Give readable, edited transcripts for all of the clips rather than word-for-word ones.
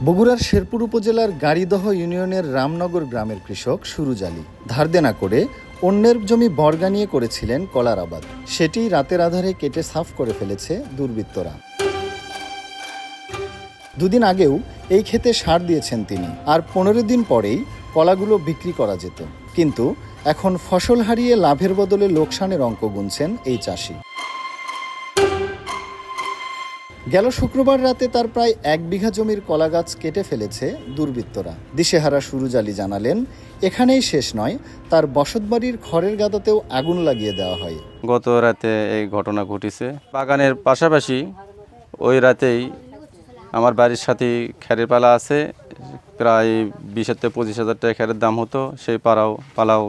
বগুড়ার শেরপুর উপজেলার গাড়িদহ ইউনিয়নের রামনগর গ্রামের কৃষক সুরুজ আলী ধার দেনা করে অন্যের জমি বর্গা নিয়ে করেছিলেন কলার আবাদ। সেটি রাতের আধারে কেটে সাফ করে ফেলেছে দুর্বৃত্তরা। দুদিন আগেও এই ক্ষেতে সার দিয়েছেন তিনি, আর 15 দিন পরেই কলাগুলো বিক্রি করা যেত। কিন্তু এখন ফসল হারিয়ে লাভের বদলে লোকসানের অঙ্ক গুনছেন এই চাষি। গেল শুক্রবার রাতে তার প্রায় 1 বিঘা জমির কলা গাছ কেটে ফেলেছে দুর্বৃত্তরা। দিশেহারা সুরুজ আলী জানালেন, এখানেই শেষ নয়, তার বসতবাড়ির খড়ের গাদাতেও আগুন লাগিয়ে দেওয়া হয়। গত রাতে এই ঘটনা ঘটেছে। বাগানের পাশাপাশি ওই রাতেই আমার বাড়ির সাথে খ্যারের পালা আছে, প্রায় 20,000 থেকে 25,000 টাকা খ্যারের দাম হতো। সেই পালাও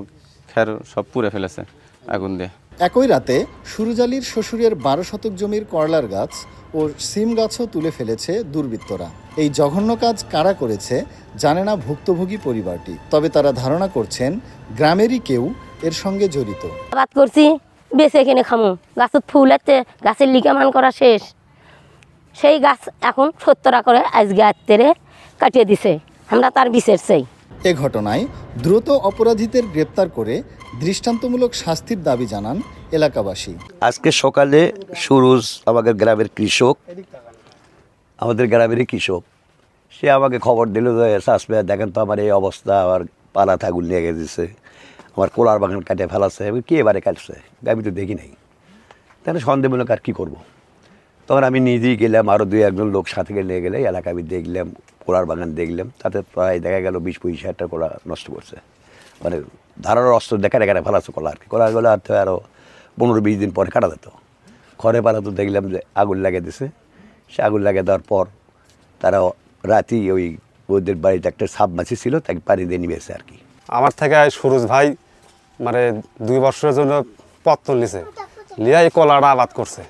খ্যার সব পুড়ে ফেলেছে আগুন দিয়ে। একই রাতে সুরুজ আলীর শ্বশুরের 12 শতক জমির করলার গাছ ও সিম গাছও তুলে ফেলেছে দুর্বৃত্তরা। এই জঘন্য কাজ কারা করেছে জানে না ভুক্তভোগী পরিবারটি, তবে তারা ধারণা করছেন গ্রামেরই কেউ এর সঙ্গে জড়িত। আবাদ করছি, বেঁচে এখানে খামো, গাছের ফুল আছে, গাছের লিগামান করা শেষ। সেই গাছ এখন 70 করে আজকে আত্মেরে কাটিয়ে দিছে, আমরা তার বিচার চাই। এ ঘটনায় দ্রুত অপরাধীদের গ্রেপ্তার করে দৃষ্টান্তমূলক শাস্তির দাবি জানান এলাকাবাসী। আজকে সকালে সুরুজ আমাদের গ্রামের কৃষক, আমাদের গ্রামেরই কৃষক, সে আমাকে খবর দিল যে সাসপে দেখেন তো আমার এই অবস্থা, আমার পালা থাগুল নিয়ে গেছে, আমার কোলার বাগান কাটে ফেলাচ্ছে। কে এবারে কাটছে, আমি তো দেখি নাই, তাহলে সন্দেহমূলক আর কী করবো। তখন আমি নিজেই গেলাম, আরও 2-1 লোক সাথে নিয়ে গেলে এলাকা আমি দেখলাম, কোলার বাগান দেখলাম, তাতে প্রায় দেখা গেল 20-25 কোলা নষ্ট করছে। মানে ধারার অস্ত্র দেখার এখানে ফেলাচ্ছে কলা আর কি। কলাগুলো আর তো আরও 15-20 দিন পরে কাটা যেত। খড়ে পালা তো দেখলাম যে আগুন লাগিয়ে দিছে। সে আগুন লাগিয়ে দেওয়ার পর তারা রাতি ওই ওদের বাড়িতে একটা সাপ মাছি ছিল, তাকে পানি দিয়ে নিবেছে আর কি। আমার থেকে সুরজ ভাই মানে 2 বছরের জন্য পত্তন নিছে, লিয়া এই কলাটা আবাদ করছে।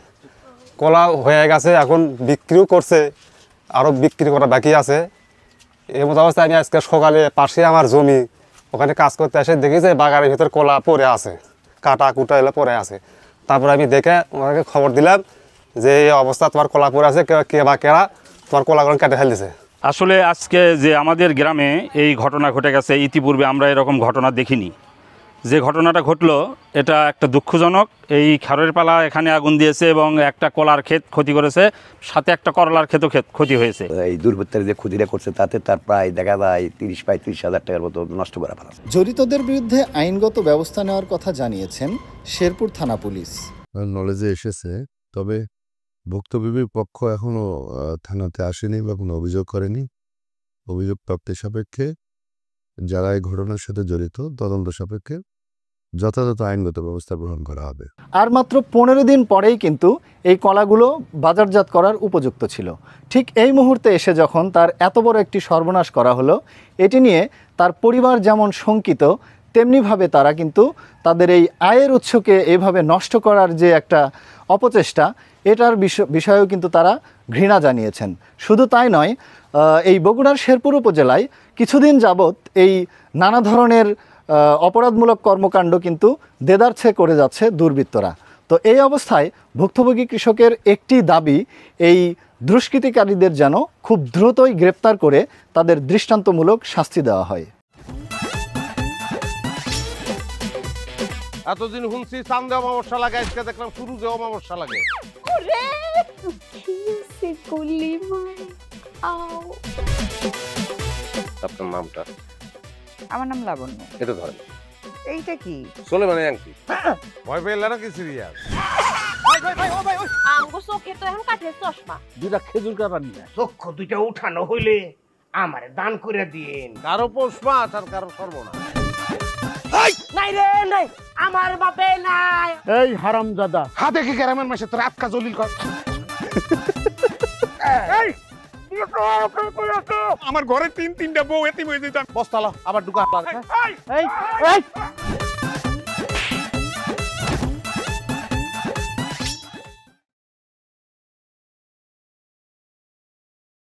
কলা হয়ে গেছে, এখন বিক্রিও করছে, আরও বিক্রি করা বাকি আছে। এই মতো অবস্থায় আমি আজকে সকালে পাশে আমার জমি, ওখানে কাজ করতে এসে দেখি যে বাগানের ভিতর কলা পড়ে আছে, কাটা কুটা এগুলো পড়ে আছে। তারপর আমি দেখে ওনাকে খবর দিলাম যে এই অবস্থা, তোমার কলা পড়ে আছে, কে বা কেরা তোমার কলাগুলো কেটে ফেলতেছে। আসলে আজকে যে আমাদের গ্রামে এই ঘটনা ঘটে গেছে, ইতিপূর্বে আমরা এরকম ঘটনা দেখিনি। যে ঘটনাটা ঘটলো এটা একটা দুঃখজনক। এই খারের পালা এখানে আগুন দিয়েছে এবং একটা কলার ক্ষেত ক্ষতি করেছে, সাথে একটা করলার ক্ষেতও ক্ষতি হয়েছে। এই দুর্বৃত্তরা যে ক্ষতিটা করছে তাতে তার প্রায় দেখা যায় 30-35 হাজার টাকার মতো নষ্ট করা ফেলা। জড়িতদের বিরুদ্ধে আইনগত ব্যবস্থা নেওয়ার কথা জানিয়েছেন শেরপুর থানা পুলিশ। নলেজে এসেছে, তবে ভুক্তভোগীর পক্ষ এখনো থানাতে আসেনি বা কোনো অভিযোগ করেনি। অভিযোগ প্রাপ্তির সাপেক্ষে যারা এই ঘটনার সাথে জড়িত তদন্ত সাপেক্ষে যথাযথ আইনগত ব্যবস্থা গ্রহণ করা হবে। আর মাত্র 15 দিন পরেই কিন্তু এই কলাগুলো বাজারজাত করার উপযুক্ত ছিল। ঠিক এই মুহূর্তে এসে যখন তার এত বড় একটি সর্বনাশ করা হলো, এটি নিয়ে তার পরিবার যেমন শঙ্কিত, তেমনিভাবে তারা কিন্তু তাদের এই আয়ের উৎসকে এইভাবে নষ্ট করার যে একটা অপচেষ্টা, এটার বিষয়েও কিন্তু তারা ঘৃণা জানিয়েছেন। শুধু তাই নয়, এই বগুড়ার শেরপুর উপজেলায় কিছুদিন যাবৎ এই নানা ধরনের অপরাধমূলক কর্মকাণ্ড কিন্তু দেদারছে করে যাচ্ছে দুর্বৃত্তরা। তো এই অবস্থায় ভুক্তভোগী কৃষকের একটি দাবি, এই দুষ্কৃতিকারীদের যেন খুব দ্রুতই গ্রেপ্তার করে তাদের দৃষ্টান্তমূলক শাস্তি দেওয়া হয়। এতদিন শুনছি চান্দে অমাবস্যা লাগে, আজকে দেখলাম সুরুজে অমাবস্যা লাগে। আপনার নামটা? আমার নাম লাবণ্য। এটা ধরেন। এইটা কি? চলে মানে আংটি। ভয় পেলে নাকি সিরিয়াস? আমগো চোখে তো এখন কাঠের চশমা। 2টা খেজুর কাটা নিয়ে চক্ষু 2টা উঠানো হইলে আমারে দান করে দিন। কারো পোষ মাছ আর কারো সর্বনাশ। নাই রে নাই, আমার বাপে নাই। এই হারামজাদা, হাতে কি গ্রামের মাসে তোর আটকা জলিল কর। এই আমার ঘরে 3-3টা বউ এতিম হয়ে যেত। বস্তালা আবার ঢুকা। এই এই